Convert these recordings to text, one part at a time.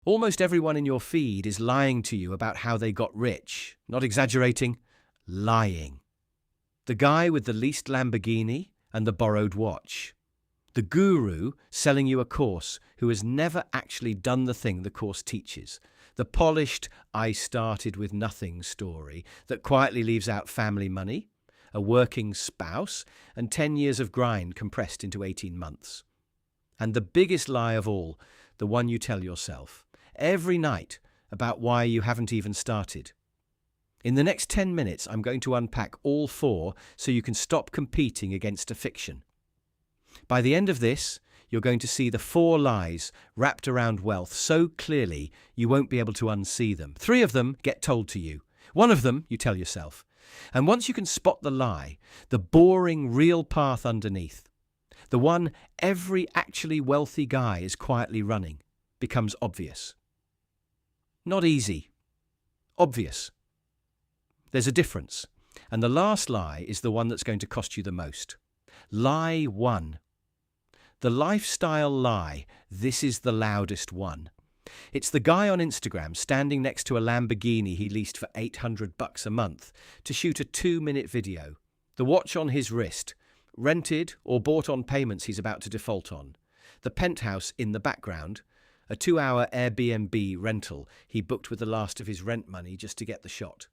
Almost everyone in your feed is lying to you about how they got rich. Not exaggerating, lying. The guy with the leased Lamborghini and the borrowed watch. The guru selling you a course who has never actually done the thing the course teaches. The polished "I started with nothing" story that quietly leaves out family money, a working spouse, and 10 years of grind compressed into 18 months. And the biggest lie of all, the one you tell yourself every night about why you haven't even started. In the next 10 minutes, I'm going to unpack all four so you can stop competing against a fiction. By the end of this, you're going to see the 4 lies wrapped around wealth so clearly you won't be able to unsee them. 3 of them get told to you. 1 of them you tell yourself. And once you can spot the lie, the boring real path underneath, the one every actually wealthy guy is quietly running, becomes obvious. Not easy. Obvious. There's a difference. And the last lie is the one that's going to cost you the most. Lie 1. The lifestyle lie. This is the loudest one. It's the guy on Instagram standing next to a Lamborghini he leased for $800 a month to shoot a 2-minute video. The watch on his wrist, rented or bought on payments he's about to default on. The penthouse in the background, a 2-hour Airbnb rental he booked with the last of his rent money just to get the shot.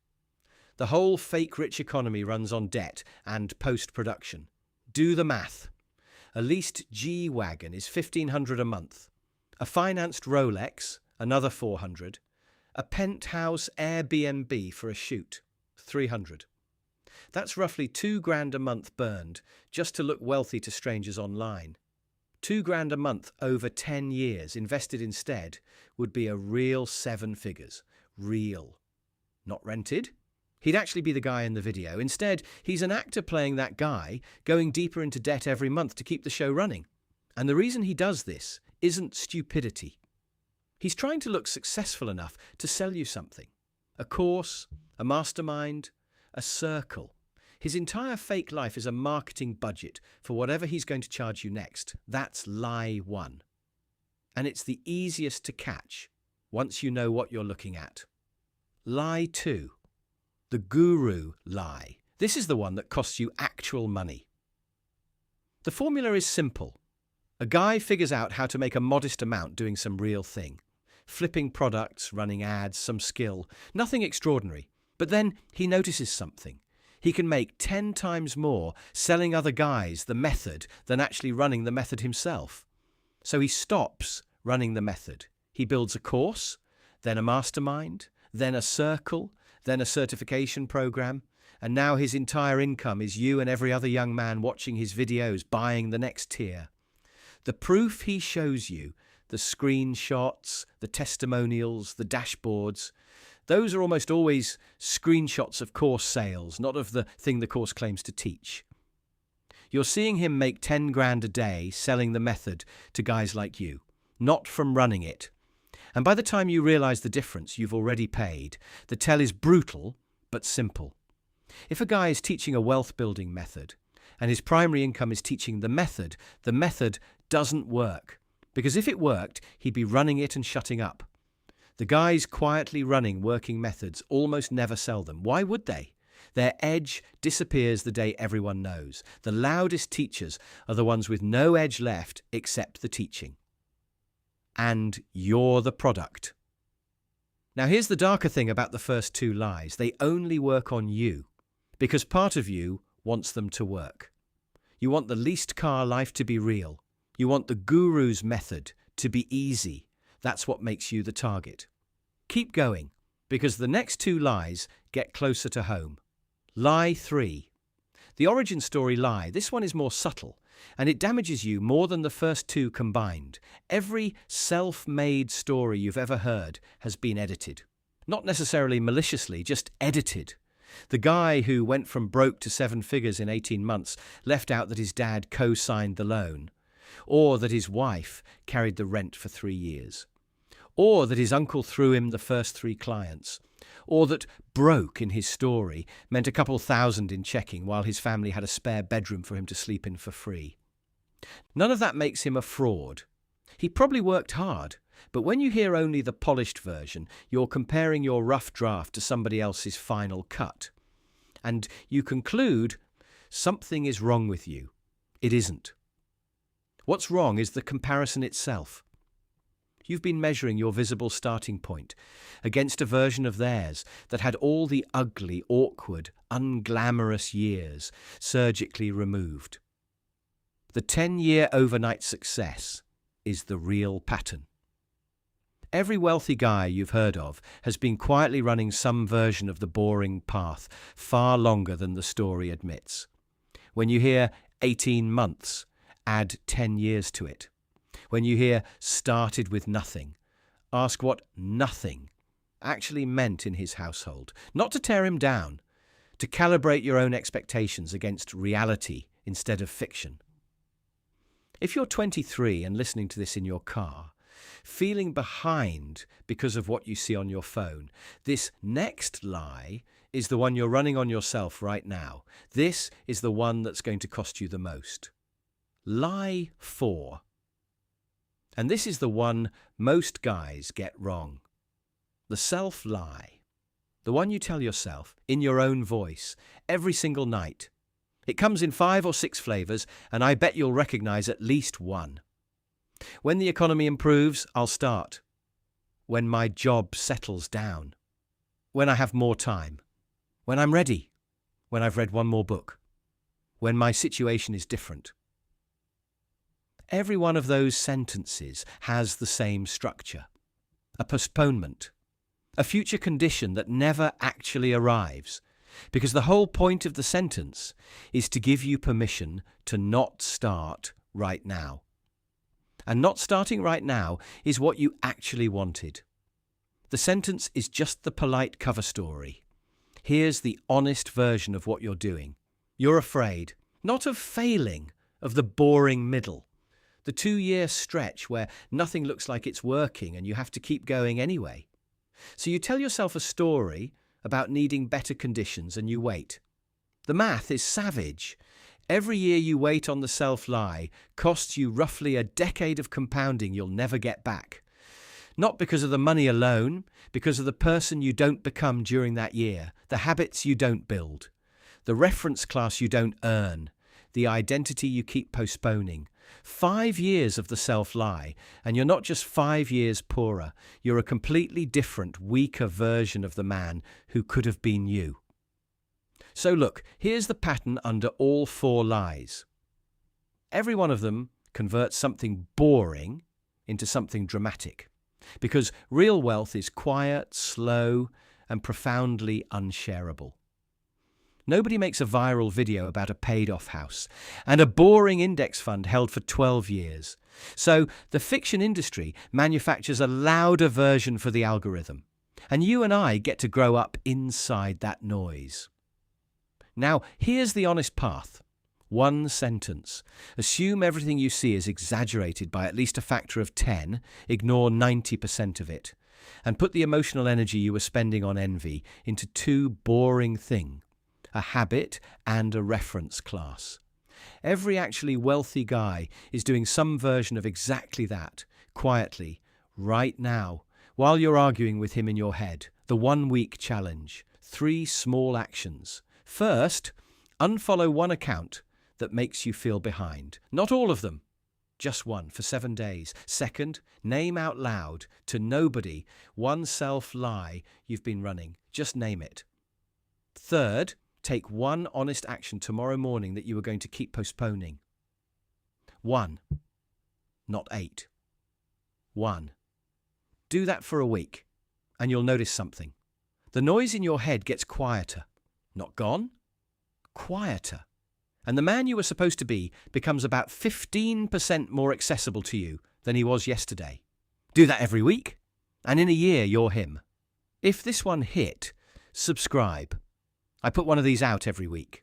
The whole fake rich economy runs on debt and post-production. Do the math. A leased G-Wagon is $1,500 a month. A financed Rolex, another $400. A penthouse Airbnb for a shoot, $300. That's roughly $2,000 a month burned just to look wealthy to strangers online. $2,000 a month over 10 years invested instead would be a real 7 figures. Real. Not rented. He'd actually be the guy in the video. Instead, he's an actor playing that guy, going deeper into debt every month to keep the show running. And the reason he does this isn't stupidity. He's trying to look successful enough to sell you something. A course, a mastermind, a circle. His entire fake life is a marketing budget for whatever he's going to charge you next. That's lie 1. And it's the easiest to catch once you know what you're looking at. Lie 2. The guru lie. This is the one that costs you actual money. The formula is simple. A guy figures out how to make a modest amount doing some real thing. Flipping products, running ads, some skill. Nothing extraordinary. But then he notices something. He can make 10 times more selling other guys the method than actually running the method himself. So he stops running the method. He builds a course, then a mastermind, then a circle, then a certification program, and now his entire income is you and every other young man watching his videos buying the next tier. The proof he shows you, the screenshots, the testimonials, the dashboards, those are almost always screenshots of course sales, not of the thing the course claims to teach. You're seeing him make 10 grand a day selling the method to guys like you, not from running it. And by the time you realize the difference, you've already paid. The tell is brutal, but simple. If a guy is teaching a wealth-building method, and his primary income is teaching the method doesn't work. Because if it worked, he'd be running it and shutting up. The guys quietly running working methods almost never sell them. Why would they? Their edge disappears the day everyone knows. The loudest teachers are the ones with no edge left except the teaching. And you're the product. Now here's the darker thing about the first 2 lies. They only work on you, because part of you wants them to work. You want the leased car life to be real. You want the guru's method to be easy. That's what makes you the target. Keep going, because the next 2 lies get closer to home. Lie 3. The origin story lie. This one is more subtle, and it damages you more than the first 2 combined. Every self-made story you've ever heard has been edited. Not necessarily maliciously, just edited. The guy who went from broke to 7 figures in 18 months left out that his dad co-signed the loan, or that his wife carried the rent for 3 years, or that his uncle threw him the first 3 clients, or that broke in his story meant a couple thousand in checking while his family had a spare bedroom for him to sleep in for free. None of that makes him a fraud. He probably worked hard, but when you hear only the polished version, you're comparing your rough draft to somebody else's final cut. And you conclude something is wrong with you. It isn't. What's wrong is the comparison itself. You've been measuring your visible starting point against a version of theirs that had all the ugly, awkward, unglamorous years surgically removed. The 10-year overnight success is the real pattern. Every wealthy guy you've heard of has been quietly running some version of the boring path far longer than the story admits. When you hear 18 months, add 10 years to it. When you hear started with nothing, ask what nothing actually meant in his household. Not to tear him down, to calibrate your own expectations against reality instead of fiction. If you're 23 and listening to this in your car, feeling behind because of what you see on your phone, this next lie is the one you're running on yourself right now. This is the one that's going to cost you the most. Lie 4. And this is the one most guys get wrong. The self-lie. The one you tell yourself in your own voice every single night. It comes in 5 or 6 flavors, and I bet you'll recognize at least one. When the economy improves, I'll start. When my job settles down. When I have more time. When I'm ready. When I've read one more book. When my situation is different. Every one of those sentences has the same structure. A postponement. A future condition that never actually arrives. Because the whole point of the sentence is to give you permission to not start right now. And not starting right now is what you actually wanted. The sentence is just the polite cover story. Here's the honest version of what you're doing. You're afraid, not of failing, of the boring middle. The 2-year stretch where nothing looks like it's working and you have to keep going anyway. So you tell yourself a story about needing better conditions and you wait. The math is savage. Every year you wait on the self-lie costs you roughly a decade of compounding you'll never get back. Not because of the money alone, because of the person you don't become during that year, the habits you don't build, the reference class you don't earn, the identity you keep postponing. 5 years of the self-lie, and you're not just 5 years poorer, you're a completely different, weaker version of the man who could have been you. So look, here's the pattern under all 4 lies. Every one of them converts something boring into something dramatic, because real wealth is quiet, slow, and profoundly unshareable. Nobody makes a viral video about a paid-off house and a boring index fund held for 12 years. So the fiction industry manufactures a louder version for the algorithm. And you and I get to grow up inside that noise. Now, here's the honest path. 1 sentence. Assume everything you see is exaggerated by at least a factor of 10. Ignore 90% of it. And put the emotional energy you were spending on envy into 2 boring things. A habit and a reference class. Every actually wealthy guy is doing some version of exactly that, quietly, right now, while you're arguing with him in your head. The 1-week challenge. 3 small actions. First, unfollow 1 account that makes you feel behind. Not all of them, just 1 for 7 days. Second, name out loud to nobody 1 self-lie you've been running. Just name it. Third, take 1 honest action tomorrow morning that you are going to keep postponing. 1, not 8. 1. Do that for a week, and you'll notice something. The noise in your head gets quieter. Not gone, quieter. And the man you were supposed to be becomes about 15% more accessible to you than he was yesterday. Do that every week, and in a year you're him. If this one hit, subscribe. I put one of these out every week.